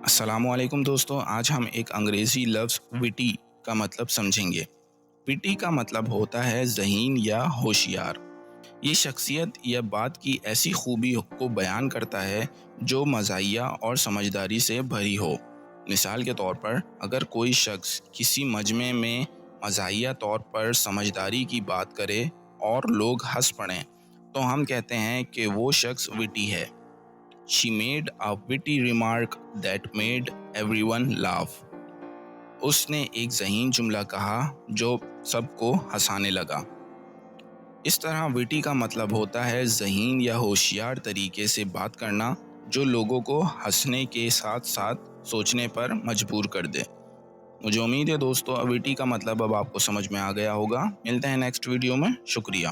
السلام علیکم دوستو، آج ہم ایک انگریزی لفظ وٹی کا مطلب سمجھیں گے۔ وٹی کا مطلب ہوتا ہے ذہین یا ہوشیار۔ یہ شخصیت یا بات کی ایسی خوبی کو بیان کرتا ہے جو مزاحیہ اور سمجھداری سے بھری ہو۔ مثال کے طور پر، اگر کوئی شخص کسی مجمع میں مزاحیہ طور پر سمجھداری کی بات کرے اور لوگ ہنس پڑیں تو ہم کہتے ہیں کہ وہ شخص وٹی ہے۔ She made a witty remark that made everyone laugh. اس نے ایک ذہین جملہ کہا جو سب کو ہنسانے لگا۔ اس طرح وٹی کا مطلب ہوتا ہے ذہین یا ہوشیار طریقے سے بات کرنا جو لوگوں کو ہنسنے کے ساتھ ساتھ سوچنے پر مجبور کر دے۔ مجھے امید ہے دوستو وٹی کا مطلب اب آپ کو سمجھ میں آ گیا ہوگا۔ ملتے ہیں نیکسٹ ویڈیو میں۔ شکریہ۔